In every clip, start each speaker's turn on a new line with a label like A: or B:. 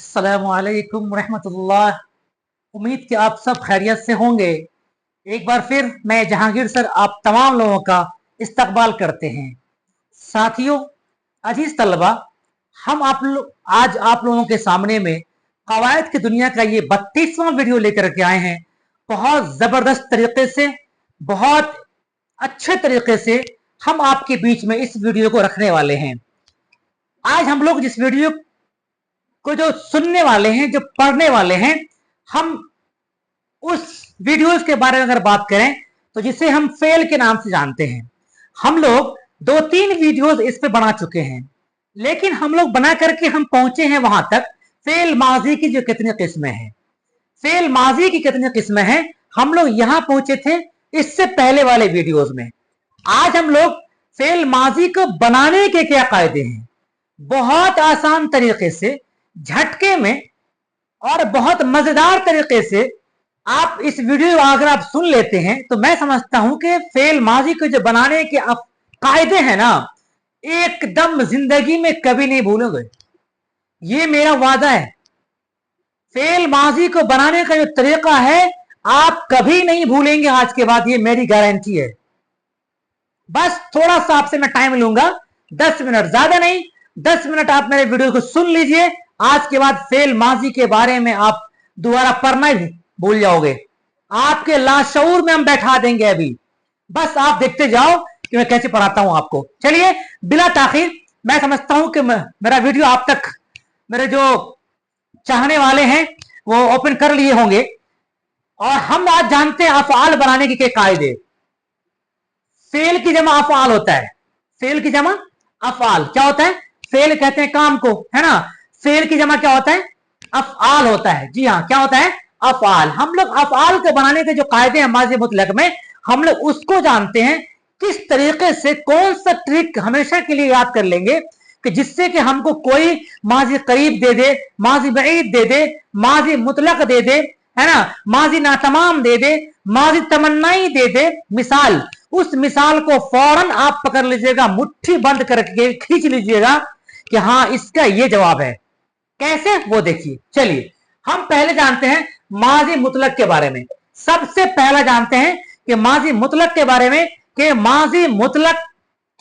A: अस्सलामुअलैकुम रहमतुल्लाह। उम्मीद कि आप सब खैरियत से होंगे। एक बार फिर मैं जहांगीर सर आप तमाम लोगों का इस्तकबाल करते हैं। साथियों, अजीज तलबा, हम आज आप लोगों के सामने में कवायद की दुनिया का ये 32वां वीडियो लेकर के आए हैं। बहुत जबरदस्त तरीके से, बहुत अच्छे तरीके से हम आपके बीच में इस वीडियो को रखने वाले हैं। आज हम लोग जिस वीडियो को जो सुनने वाले हैं, जो पढ़ने वाले हैं, हम उस वीडियोस के बारे में अगर बात करें तो जिसे हम फेल के नाम से जानते हैं। हम लोग 2-3 वीडियोस इस पे बना चुके हैं, लेकिन हम लोग बना करके हम पहुंचे हैं वहां तक फेल माजी की जो कितनी किस्में हैं, फेल माजी की कितनी किस्में हैं, हम लोग यहां पहुंचे थे इससे पहले वाले वीडियोस में। आज हम लोग फेल माजी को बनाने के क्या कायदे हैं, बहुत आसान तरीके से, झटके में और बहुत मजेदार तरीके से आप इस वीडियो अगर आप सुन लेते हैं तो मैं समझता हूं कि फेल माजी को जो बनाने के आप कायदे हैं ना, एकदम जिंदगी में कभी नहीं भूलोगे। ये मेरा वादा है। फेल माजी को बनाने का जो तरीका है आप कभी नहीं भूलेंगे आज के बाद, ये मेरी गारंटी है। बस थोड़ा सा आपसे मैं टाइम लूंगा, 10 मिनट, ज्यादा नहीं, 10 मिनट आप मेरे वीडियो को सुन लीजिए। आज के बाद फेल माजी के बारे में आप दोबारा पढ़ना ही भूल जाओगे। आपके लाशऊर में हम बैठा देंगे अभी। बस आप देखते जाओ कि मैं कैसे पढ़ाता हूं आपको। चलिए बिला ताखिर, मैं समझता हूं कि मेरा वीडियो आप तक मेरे जो चाहने वाले हैं वो ओपन कर लिए होंगे। और हम आज जानते हैं अफआल बनाने के कायदे। फेल की जमा अफआल होता है। फेल की जमा अफआल क्या होता है? फेल कहते हैं काम को, है ना। फेल की जमा क्या होता है? अफआल होता है। जी हाँ, क्या होता है? अफआल। हम लोग अफआल को बनाने के जो कायदे हैं माजी मुतलक में, हम लोग उसको जानते हैं। किस तरीके से, कौन सा ट्रिक हमेशा के लिए याद कर लेंगे कि जिससे कि हमको कोई माजी करीब दे दे, माजी बईद दे दे, माजी मुतलक दे दे, है ना, माजी नातमाम दे दे, माजी तमन्नाई दे दे। मिसाल, उस मिसाल को फौरन आप पकड़ लीजिएगा, मुट्ठी बंद करके खींच लीजिएगा कि हाँ इसका ये जवाब है। कैसे, वो देखिए। चलिए हम पहले जानते हैं माजी मुतलक के बारे में। सबसे पहला जानते हैं कि माजी मुतलक के बारे में कि माजी मुतलक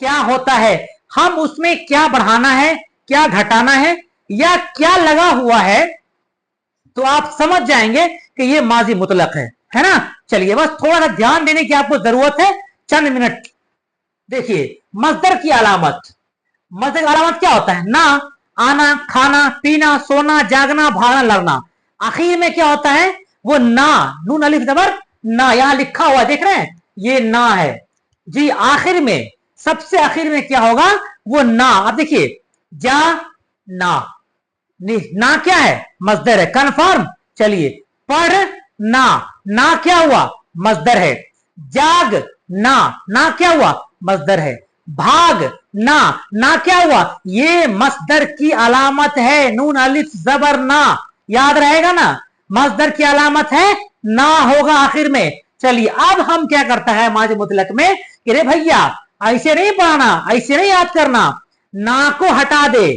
A: क्या होता है, हम उसमें क्या बढ़ाना है, क्या घटाना है, या क्या लगा हुआ है, तो आप समझ जाएंगे कि ये माजी मुतलक है ना। चलिए बस थोड़ा सा ध्यान देने की आपको जरूरत है, चंद मिनट। देखिए मस्दर की अलामत। मस्दर की अलामत क्या होता है? ना, आना, खाना, पीना, सोना, जागना, भागना, लड़ना। आखिर में क्या होता है? वो ना, नून अलिफ जबर ना, यहां लिखा हुआ देख रहे हैं, ये ना है जी। आखिर में, सबसे आखिर में क्या होगा? वो ना। अब देखिए, जा ना, ना क्या है? मस्दर है। कन्फर्म। चलिए, पढ़ ना, ना क्या हुआ? मस्दर है। जाग ना, ना क्या हुआ? मस्दर है। भाग ना, ना क्या हुआ? ये मस्दर की अलामत है, नून अलिफ जबर ना। याद रहेगा ना, मस्दर की अलामत है ना, होगा आखिर में। चलिए अब हम क्या करता है माजी मुतलक में कि रे भैया ऐसे नहीं पढ़ना, ऐसे नहीं याद करना, ना को हटा दे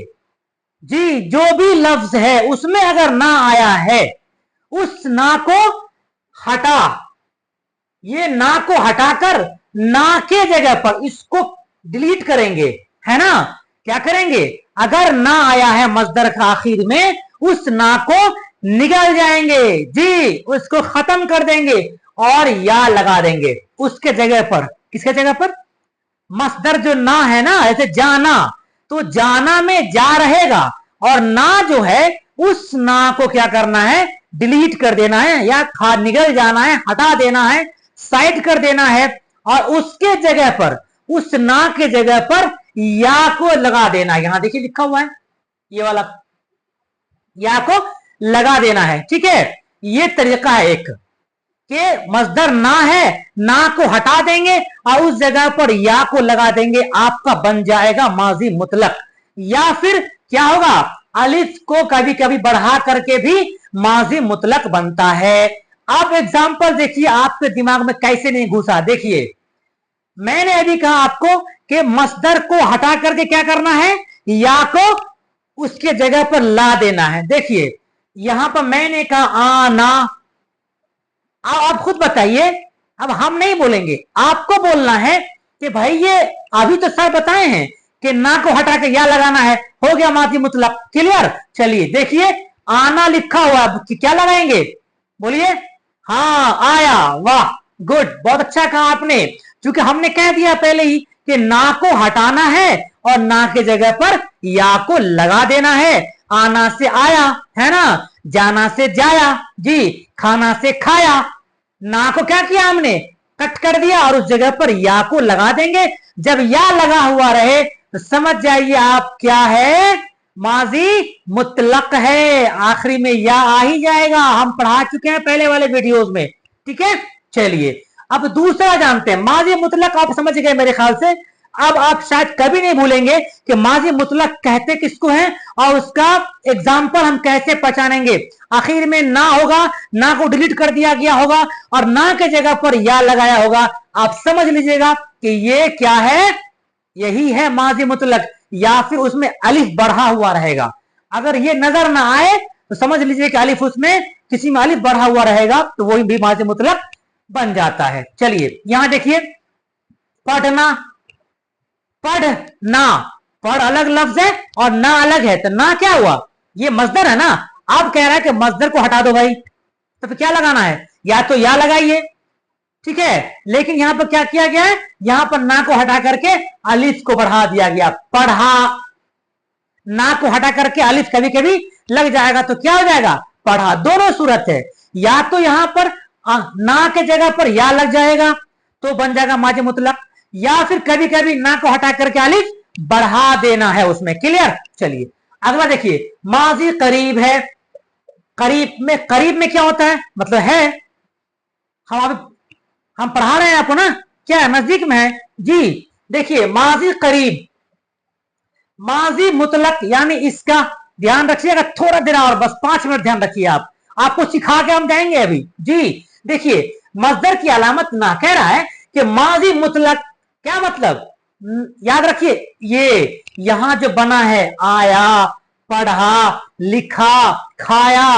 A: जी। जो भी लफ्ज है उसमें अगर ना आया है, उस ना को हटा। ये ना को हटाकर ना के जगह पर इसको डिलीट करेंगे, है ना। क्या करेंगे? अगर ना आया है मस्दर का आखिर में, उस ना को निकल जाएंगे जी, उसको खत्म कर देंगे और या लगा देंगे उसके जगह पर। किसके जगह पर? मस्दर जो ना है ना, ऐसे जाना, तो जाना में जा रहेगा, और ना जो है उस ना को क्या करना है? डिलीट कर देना है, या निकल जाना है, हटा देना है, साइड कर देना है, और उसके जगह पर, उस ना के जगह पर या को लगा देना। यहां देखिए लिखा हुआ है, ये वाला या को लगा देना है। ठीक है, ये तरीका है एक कि मस्दर ना है, ना को हटा देंगे और उस जगह पर या को लगा देंगे, आपका बन जाएगा माजी मुतलक। या फिर क्या होगा? अलिफ को कभी कभी बढ़ा करके भी माजी मुतलक बनता है। अब एग्जांपल देखिए आपके दिमाग में कैसे नहीं घुसा। देखिए मैंने अभी कहा आपको कि मस्दर को हटा करके क्या करना है? या को उसके जगह पर ला देना है। देखिए यहां पर मैंने कहा आना, आप खुद बताइए, अब हम नहीं बोलेंगे, आपको बोलना है कि भाई ये अभी तो सर बताए हैं कि ना को हटा के या लगाना है, हो गया माजी मुतलक। क्लियर? चलिए देखिए आना लिखा हुआ, क्या लगाएंगे? बोलिए। हाँ आया, वाह गुड, बहुत अच्छा कहा आपने, क्योंकि हमने कह दिया पहले ही कि ना को हटाना है और ना के जगह पर या को लगा देना है। आना से आया है ना, जाना से जाया, जी खाना से खाया। ना को क्या किया हमने? कट कर दिया और उस जगह पर या को लगा देंगे। जब या लगा हुआ रहे तो समझ जाइए आप क्या है, माजी मुतलक है, आखिरी में या आ ही जाएगा, हम पढ़ा चुके हैं पहले वाले वीडियोस में। ठीक है, चलिए अब दूसरा जानते हैं। माजी मुतलक आप समझ गए मेरे ख्याल से। अब आप शायद कभी नहीं भूलेंगे कि माजी मुतलक कहते किसको हैं और उसका एग्जाम्पल हम कैसे पहचानेंगे। आखिर में ना होगा, ना को डिलीट कर दिया गया होगा और ना के जगह पर या लगाया होगा। आप समझ लीजिएगा कि ये क्या है, यही है माजी मुतलक, या फिर उसमें अलिफ बढ़ा हुआ रहेगा। अगर ये नजर ना आए तो समझ लीजिए कि अलिफ उसमें, किसी में अलिफ बढ़ा हुआ रहेगा तो वही भी माजी मुतलक बन जाता है। चलिए यहां देखिए, पढ़ना, पढ़ना, पढ़ अलग लफ्ज है और ना अलग है, तो ना क्या हुआ? ये मजदर है ना। आप कह रहा है कि मजदर को हटा दो भाई, तो फिर क्या लगाना है? या तो या लगाइए, ठीक है, लेकिन यहां पर क्या किया गया है? यहां पर ना को हटा करके अलिफ को बढ़ा दिया गया, पढ़ा। ना को हटा करके अलिफ कभी कभी लग जाएगा तो क्या हो जाएगा? पढ़ा। दोनों सूरत है, या तो यहां पर ना के जगह पर या लग जाएगा तो बन जाएगा माजी मुतलक, या फिर कभी कभी ना को हटा करके अलिफ बढ़ा देना है उसमें। क्लियर? चलिए अगला देखिए, माजी करीब है। करीब में क्या होता है? मतलब है, हम पढ़ा रहे हैं आपको ना, क्या है? नजदीक में है जी। देखिए माजी करीब, माजी मुतलक, यानी इसका ध्यान रखिएगा थोड़ा देर और, बस 5 मिनट ध्यान रखिए आप, आपको सिखा के हम जाएंगे अभी जी। देखिए मजदर की अलामत ना कह रहा है कि माजी मुतलक, क्या मतलब? याद रखिए ये यहां जो बना है, आया, पढ़ा, लिखा, खाया,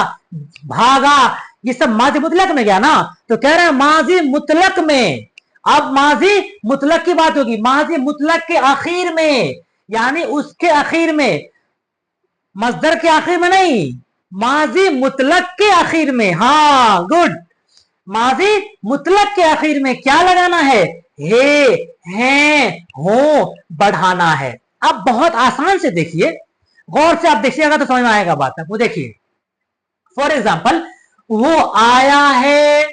A: भागा, ये सब माजी मुतलक में गया ना, तो कह रहे हैं माजी मुतलक में। अब माजी मुतलक की बात होगी, माजी मुतलक के आखिर में, यानी उसके आखिर में, मजदर के आखिर में नहीं, माजी मुतलक के आखिर में। हाँ गुड, माजी मुतलक के आखिर में क्या लगाना है? हे, हैं, हो बढ़ाना है। अब बहुत आसान से देखिए, गौर से आप देखिएगा तो समझ में आएगा बात। आपको देखिए फॉर एग्जाम्पल, वो आया है,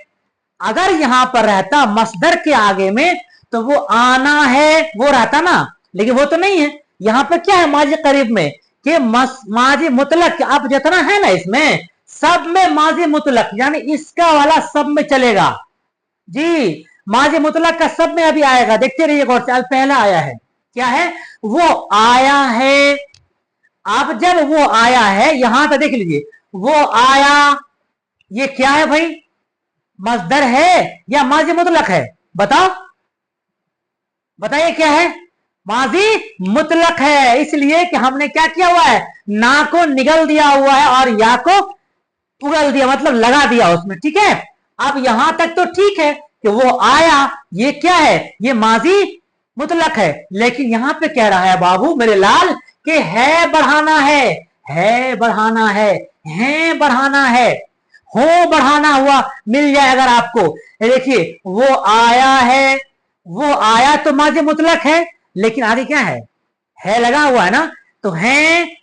A: अगर यहां पर रहता मसदर के आगे में तो वो आना है वो रहता ना, लेकिन वो तो नहीं है। यहां पर क्या है माजी करीब में कि माजी मुतलक, अब जितना है ना इसमें सब में माजी मुतलक, यानी इसका वाला सब में चलेगा जी। माजी मुतलक का सब में अभी आएगा, देखते रहिए गौर से। पहला आया है, क्या है? वो आया है। अब जब वो आया है, यहां तक देख लीजिए, वो आया, ये क्या है भाई? मजदर है या माजी मुतलक है? बताओ, बताइए क्या है? माजी मुतलक है, इसलिए कि हमने क्या किया हुआ है? ना को निगल दिया हुआ है और या को उगल दिया, मतलब लगा दिया उसमें। ठीक है, अब यहां तक तो ठीक है कि वो आया, ये क्या है? ये माजी मुतलक है, लेकिन यहां पे कह रहा है बाबू मेरे लाल कि है बढ़ाना है बढ़ाना है बढ़ाना है, हो बढ़ाना हुआ मिल जाए अगर आपको। देखिए वो आया है, वो आया तो माजी मुतलक है, लेकिन आगे क्या है लगा हुआ है ना, तो है,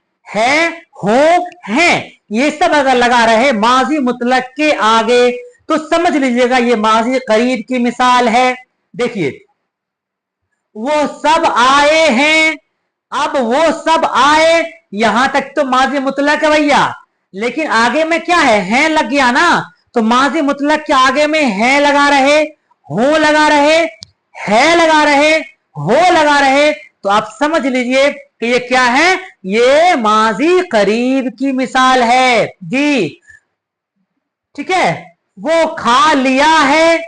A: हो, है, ये सब अगर लगा रहे माजी मुतलक के आगे तो समझ लीजिएगा ये माजी करीब की मिसाल है। देखिए वो सब आए हैं, अब वो सब आए, यहां तक तो माजी मुतलक है भैया, लेकिन आगे में क्या है लग गया ना, तो माजी मुतलक के आगे में है लगा रहे, हो लगा रहे, है लगा रहे, हो लगा रहे, तो आप समझ लीजिए कि ये क्या है? ये माजी करीब की मिसाल है जी। ठीक है, वो खा लिया है,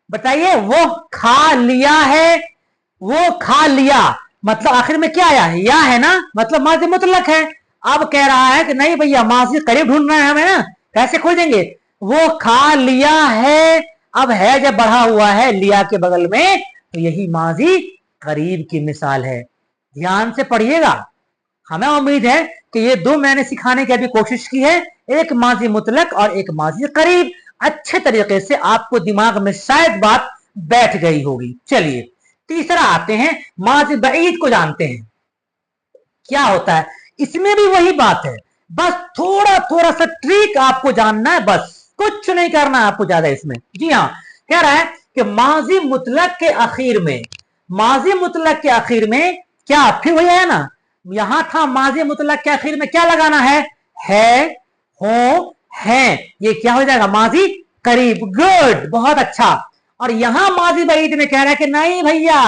A: बताइए वो खा लिया है, वो खा लिया, मतलब आखिर में क्या आया? या है ना, मतलब माजी मुतलक है, अब कह रहा है कि नहीं भैया माजी करीब ढूंढना है हमें ना, कैसे खोजेंगे? वो खा लिया है, अब है जब बढ़ा हुआ है लिया के बगल में, तो यही माजी करीब की मिसाल है। ध्यान से पढ़िएगा। हमें उम्मीद है कि ये दो मैंने सिखाने की अभी कोशिश की है, एक माजी मुतलक और एक माजी करीब। अच्छे तरीके से आपको दिमाग में शायद बात बैठ गई होगी। चलिए तीसरा आते हैं, माजी बईद को जानते हैं क्या होता है। इसमें भी वही बात है, बस थोड़ा थोड़ा सा ट्रिक आपको जानना है, बस कुछ नहीं करना है आपको ज्यादा इसमें। जी हाँ, कह रहा है कि माजी मुतलक के आखिर में, माजी मुतलक के आखिर में क्या, फिर वही है ना, यहां था माजी मुतलक के आखिर में क्या लगाना है, हो, है, ये क्या हो जाएगा? माजी करीब। गुड, बहुत अच्छा। और यहां माजी बईद में कह रहा है कि नहीं भैया,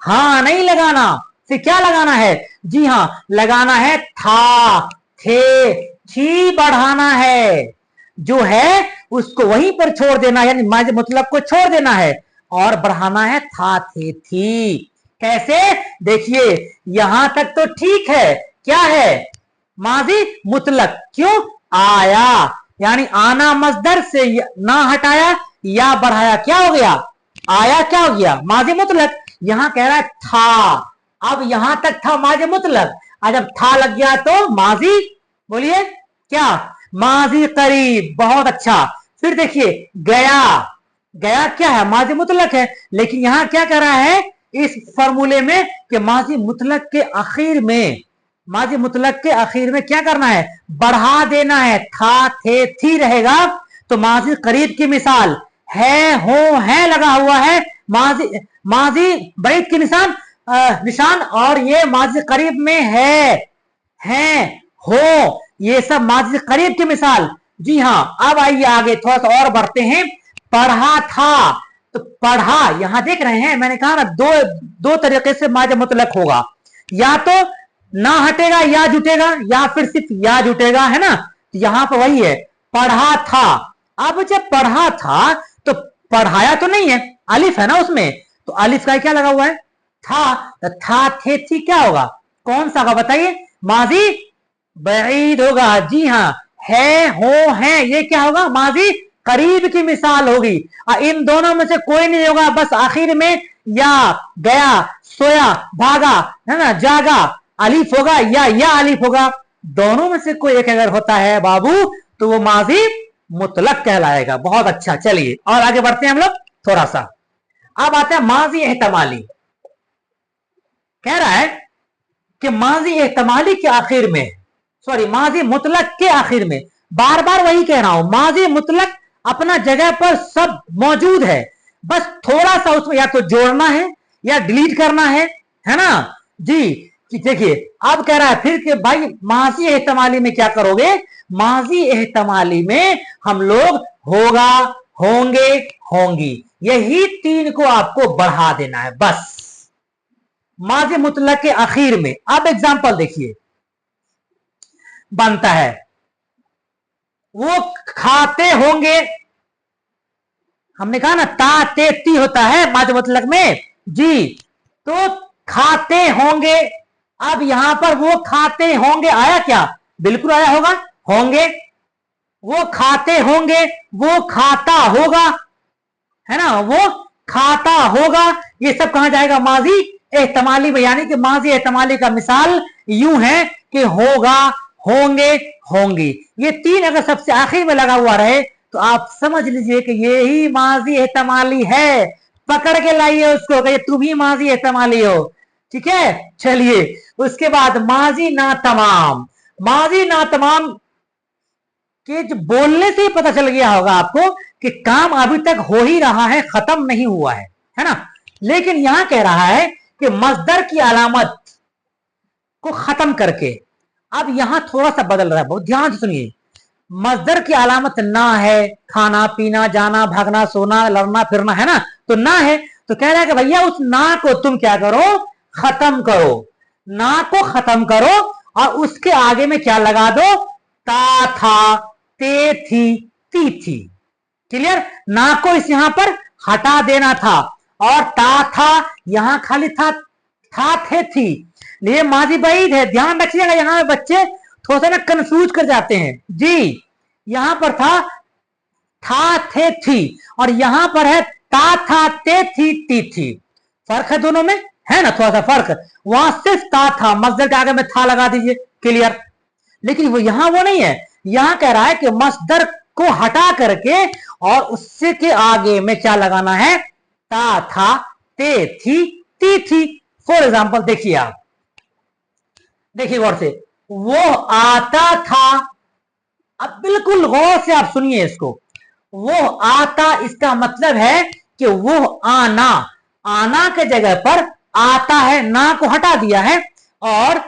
A: हाँ नहीं लगाना, फिर क्या लगाना है? जी हाँ, लगाना है था, थे, थी बढ़ाना है, जो है उसको वहीं पर छोड़ देना, यानी माजी मुतलक को छोड़ देना है और बढ़ाना है था, थे, थी। कैसे? देखिए यहां तक तो ठीक है, क्या है? माजी मुतलक। क्यों? आया, यानी आना मजदर से ना हटाया या बढ़ाया, क्या हो गया? आया, क्या हो गया? माजी मुतलक। यहां कह रहा है था, अब यहां तक था माजी मुतलक, जब था लग गया तो माजी, बोलिए क्या? माजी करीब। बहुत अच्छा। फिर देखिए गया, गया क्या है? माजी मुतलक है, लेकिन यहां क्या कर रहा है इस फॉर्मूले में कि माजी मुतलक के आखिर में, माजी मुतलक के आखिर में क्या करना है? बढ़ा देना है, था, थे, थी रहेगा, तो माजी करीब की मिसाल है, हो, है लगा हुआ है, माजी, माजी बईद की निशान और ये माजी करीब में है, हो, ये सब माजी करीब की मिसाल। जी हाँ, अब आइए आगे थोड़ा सा और बढ़ते हैं। पढ़ा था, तो पढ़ा, यहां देख रहे हैं मैंने कहा ना, दो तरीके से माजी मुतलक होगा, या तो ना हटेगा या जुटेगा, या फिर सिर्फ या जुटेगा, है ना। यहां पर वही है, पढ़ा था। अब जब पढ़ा था तो पढ़ाया तो नहीं है, अलिफ है ना उसमें, तो अलिफ का क्या लगा हुआ है? था, तो था, थे, थी क्या होगा? कौन सा होगा बताइए? माजी बईद होगा। जी हाँ, है, हो, है, ये क्या होगा? माजी करीब की मिसाल होगी। इन दोनों में से कोई नहीं होगा, बस आखिर में या, गया, सोया, भागा, है ना, जागा, अलिफ होगा या अलिफ होगा। दोनों में से कोई एक अगर होता है बाबू, तो वो माजी मुतलक कहलाएगा। बहुत अच्छा। चलिए और आगे बढ़ते हैं हम लोग थोड़ा सा। अब आता है माजी एहतमाली। कह रहा है कि माजी एहतमाली के आखिर में, सॉरी माजी मुतलक के आखिर में, बार बार वही कह रहा हूं, माजी मुतलक अपना जगह पर सब मौजूद है, बस थोड़ा सा उसमें या तो जोड़ना है या डिलीट करना है ना जी। देखिए अब कह रहा है फिर कि भाई माजी एहतमाली में क्या करोगे? माजी एहतमाली में हम लोग होगा, होंगे, होंगी, यही तीन को आपको बढ़ा देना है बस, माजी मुतलक के आखिर में। अब एग्जांपल देखिए बनता है, वो खाते होंगे, हमने कहा ना ता, ते, ती होता है माजी मुतलक में जी, तो खाते होंगे। अब यहां पर वो खाते होंगे आया क्या? बिल्कुल आया होगा, होंगे। वो खाते होंगे, वो खाता होगा, है ना, वो खाता होगा, ये सब कहां जाएगा? माजी एहतमाली में। यानी कि माजी एहतमाली का मिसाल यूं है कि होगा, होंगे, होंगी, ये तीन अगर सबसे आखिर में लगा हुआ रहे तो आप समझ लीजिए कि ये ही माजी एहतमाली है। पकड़ के लाइए उसको, कि तुम ही माजी एहतमाली हो। ठीक है, चलिए उसके बाद माजी ना तमाम। माजी ना तमाम के जो बोलने से ही पता चल गया होगा आपको कि काम अभी तक हो ही रहा है, खत्म नहीं हुआ है ना। लेकिन यहां कह रहा है कि मजदर की अलामत को खत्म करके, अब यहां थोड़ा सा बदल रहा है, बहुत ध्यान से सुनिए। मजदर की अलामत ना है, खाना पीना, जाना भागना, सोना, लड़ना फिरना, है ना, तो ना है, तो कह रहा है कि भैया उस ना को तुम क्या करो? खत्म करो। ना को खत्म करो और उसके आगे में क्या लगा दो? ता था, ते थी, ती थी। क्लियर? ना को इस यहां पर हटा देना था और ता था यहां खाली था थे थी, ये माजी बईद है, ध्यान रखिएगा यहां बच्चे। थोड़ा सा ना कंफ्यूज कर जाते हैं जी। यहां पर था थे थी, और यहां पर है ता था ते थी ती थी। फर्क है दोनों में, है ना थोड़ा सा फर्क। वहां सिर्फ ता था, मस्दर के आगे में था लगा दीजिए, क्लियर। लेकिन वो यहां वो नहीं है, यहां कह रहा है कि मस्दर को हटा करके और उससे के आगे में क्या लगाना है, ता था ते थी ती थी। फॉर एग्जाम्पल देखिए आप, देखिए गौर से, वो आता था। अब बिल्कुल गौर से आप सुनिए इसको, वो आता इसका मतलब है कि वो आना, आना के जगह पर आता है, ना को हटा दिया है और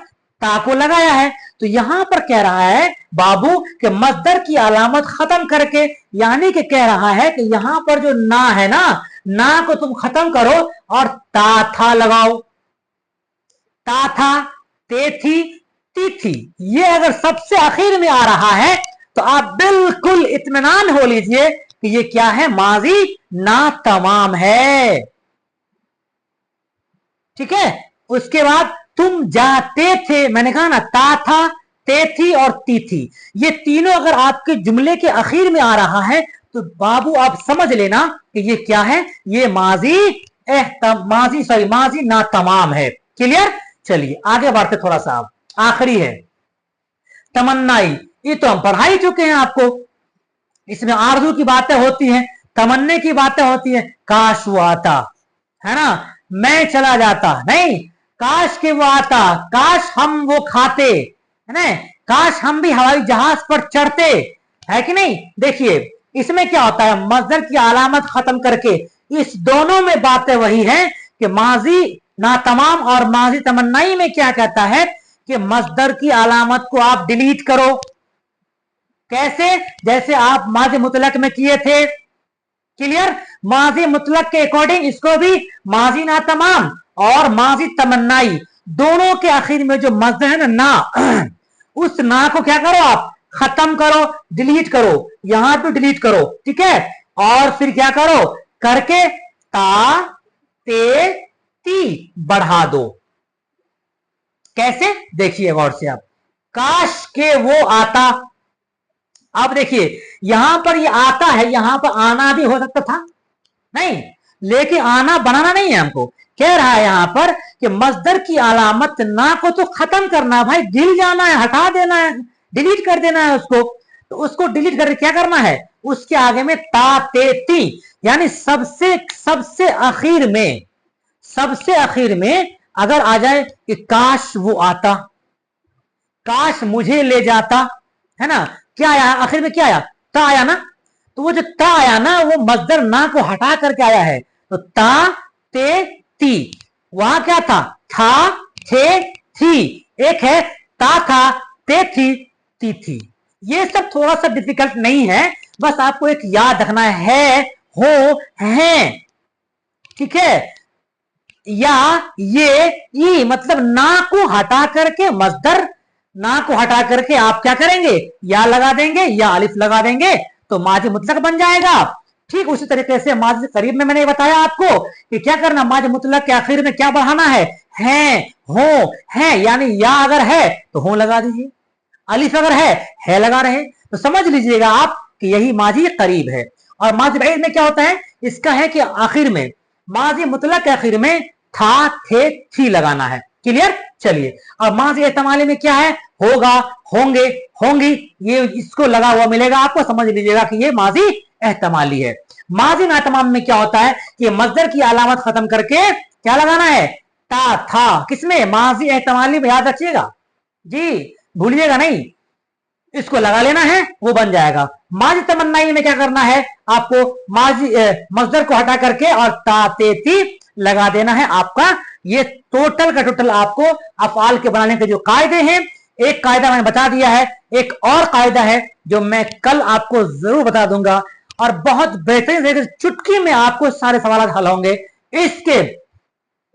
A: ता को लगाया है। तो यहां पर कह रहा है बाबू कि मस्दर की अलामत खत्म करके, यानी कि कह रहा है कि यहां पर जो ना है ना को तुम खत्म करो और ता था लगाओ। ता था, ते थी, ती थी, ये अगर सबसे आखिर में आ रहा है तो आप बिल्कुल इत्मीनान हो लीजिए कि ये क्या है, माजी ना तमाम है। ठीक है। उसके बाद तुम जाते थे, मैंने कहा ना ता था, ते थी और ती थी, ये तीनों अगर आपके जुमले के आखिर में आ रहा है तो बाबू आप समझ लेना कि ये क्या है, ये माजी ना तमाम है। क्लियर। चलिए आगे बढ़ते थोड़ा सा, आप आखिरी है तमन्नाई। ये तो हम पढ़ा ही चुके हैं आपको, इसमें आरज़ू की बातें होती हैं, तमन्ने की बातें होती हैं। काश वो आता, है ना, मैं चला जाता, नहीं, काश के वो आता, काश हम वो खाते, है ना, काश हम भी हवाई जहाज पर चढ़ते, है कि नहीं। देखिए इसमें क्या होता है, मस्दर की अलामत खत्म करके इस दोनों में बातें वही है कि माजी ना तमाम और माजी तमन्नाई में क्या कहता है कि मस्दर की अलामत को आप डिलीट करो। कैसे, जैसे आप माजी मुतलक में किए थे। क्लियर। माजी मुतलक के अकॉर्डिंग इसको भी माजी ना तमाम और माजी तमन्नाई दोनों के आखिर में जो मस्दर है ना उस ना को क्या करो, आप खत्म करो, डिलीट करो, यहां पे डिलीट करो। ठीक है। और फिर क्या करो, करके ता ते ती बढ़ा दो। कैसे, देखिए गौर से आप, काश के वो आता। अब देखिए यहां पर ये आता है, यहां पर आना भी हो सकता था, नहीं, लेकिन आना बनाना नहीं है हमको। कह रहा है यहां पर कि मस्दर की अलामत ना को तो खत्म करना भाई, गिल जाना है, हटा देना है, डिलीट कर देना है उसको। तो उसको डिलीट करके क्या करना है, उसके आगे में ता ते ती, यानी सबसे सबसे आखिर में, सबसे आखिर में अगर आ जाए कि काश वो आता, काश मुझे ले जाता, है ना, क्या आया आखिर में, क्या आया, ता आया ना। तो वो जो ता आया ना वो मस्दर ना को हटा करके आया है, तो ता ते ती, वहां क्या था थे थी, एक है ता था ते थी ती थी। ये सब थोड़ा सा डिफिकल्ट नहीं है, बस आपको एक याद रखना है, हो, है। ठीक है। या ये ई मतलब ना को हटा करके, मस्दर ना को हटा करके आप क्या करेंगे, या लगा देंगे या अलिफ लगा देंगे तो माजी मुतलक बन जाएगा। ठीक उसी तरीके से माजी करीब में मैंने बताया आपको कि क्या करना, माजी मुतलक के आखिर में क्या बढ़ाना है, हो, है, यानी या अगर है तो हो लगा दीजिए, अलिफ अगर है लगा रहे, तो समझ लीजिएगा आप कि यही माजी करीब है। और माजी बैद में क्या होता है, इसका है कि आखिर में, माजी मुतलक के आखिर में था थे थी लगाना है। क्लियर। चलिए अब माजी एहतमाली में क्या है, होगा, होंगे, होंगी, ये इसको लगा हुआ मिलेगा आपको, समझ लीजिएगा कि ये माजी एहतमाली है। माजी नातमाम में क्या होता है कि मस्दर की अलामत खत्म करके क्या लगाना है, ता था, किसमें, माजी एहतमाली में, याद रखिएगा जी, भूलिएगा नहीं, इसको लगा लेना है, वो बन जाएगा। माजी तमन्नाई में क्या करना है आपको, माजी मस्दर को हटा करके और ता ते ती लगा देना है आपका। ये टोटल का टोटल आपको अफआल के बनाने के जो कायदे हैं, एक कायदा मैंने बता दिया है, एक और कायदा है जो मैं कल आपको जरूर बता दूंगा, और बहुत बेहतरीन तरीके से चुटकी में आपको सारे सवाल हल होंगे। इसके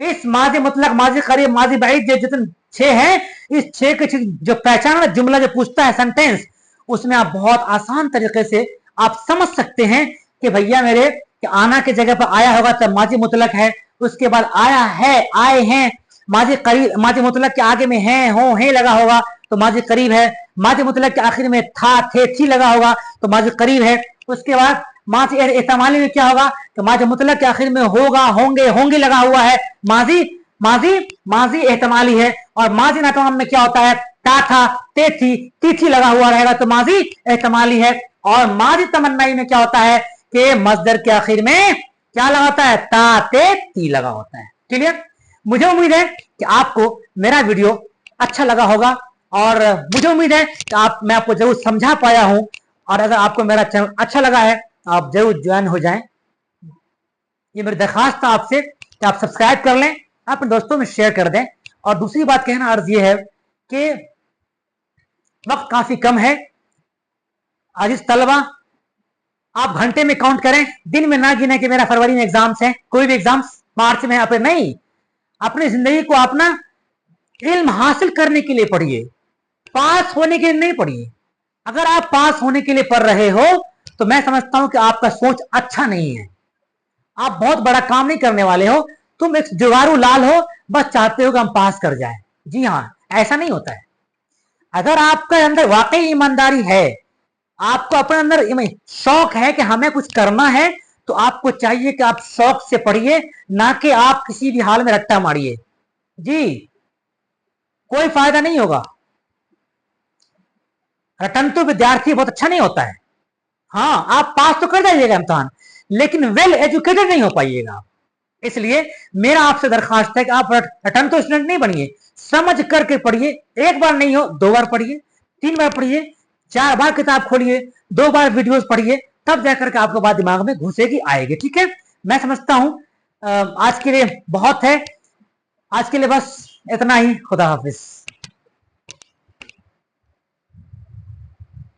A: इस माजी मुतलक, माजी करीब, माजी बाइद जितने 6 हैं, इस 6 के जो पहचान जुमला जो पूछता है सेंटेंस, उसमें आप बहुत आसान तरीके से आप समझ सकते हैं कि भैया मेरे कि आना की जगह पर आया होगा तब माजी मुतलक है, उसके बाद आया है, आए हैं, माजी करीब, माजी मुतलक के आगे में है, हो, है लगा होगा तो माजी करीब है, माजी मुतलक के आखिर में था, थे, थी लगा होगा तो माजी करीब है। उसके बाद माजी एहतमाली में क्या होगा, तो माजी मुतलक के आखिर में होगा, होंगे, होंगे लगा हुआ है, माजी माजी माजी एहतमाली है। और माजी नातमाम में क्या होता है, ता था, ते थी, ती थी लगा हुआ रहेगा तो माजी एहतमाली है। और माजी तमन्नाई में क्या होता है कि मस्दर के आखिर में क्या लगा होता है, ता, ते, ती लगा होता है। क्लियर? मुझे उम्मीद है कि आपको मेरा वीडियो अच्छा लगा होगा और मुझे उम्मीद है कि मैं आपको जरूर समझा पाया हूं। और अगर आपको मेरा चैनल अच्छा लगा है तो आप जरूर ज्वाइन हो जाएं। ये मेरी दरखास्त था आपसे कि आप सब्सक्राइब कर लें, अपने दोस्तों में शेयर कर दें। और दूसरी बात कहना अर्ज ये है कि वक्त काफी कम है। अजीज तलबा, आप घंटे में काउंट करें, दिन में ना गिने कि मेरा फरवरी में एग्जाम्स है, कोई भी एग्जाम्स मार्च में, अप्रैल नहीं। अपनी जिंदगी को अपना इल्म हासिल करने के लिए पढ़िए, पास होने के लिए नहीं पढ़िए। अगर आप पास होने के लिए पढ़ रहे हो तो मैं समझता हूं कि आपका सोच अच्छा नहीं है, आप बहुत बड़ा काम नहीं करने वाले हो, तुम एक जुगारू लाल हो, बस चाहते हो कि हम पास कर जाए। जी हाँ, ऐसा नहीं होता है। अगर आपके अंदर वाकई ईमानदारी है, आपको अपने अंदर शौक है कि हमें कुछ करना है, तो आपको चाहिए कि आप शौक से पढ़िए, ना कि आप किसी भी हाल में रट्टा मारिए। जी, कोई फायदा नहीं होगा। रटंतु विद्यार्थी बहुत अच्छा नहीं होता है। हाँ, आप पास तो कर जाइएगा इम्तिहान, लेकिन वेल एजुकेटेड नहीं हो पाइएगा। इसलिए मेरा आपसे दरखास्त है कि आप रटंतु स्टूडेंट नहीं बनिए, समझ करके पढ़िए। एक बार नहीं हो, 2 बार पढ़िए, 3 बार पढ़िए, 4 बार किताब खोलिए, 2 बार वीडियोस पढ़िए, तब जाकर के आपको बात दिमाग में घुसेगी, आएगी। ठीक है, मैं समझता हूं आज के लिए बहुत है, आज के लिए बस इतना ही। खुदा हाफिज।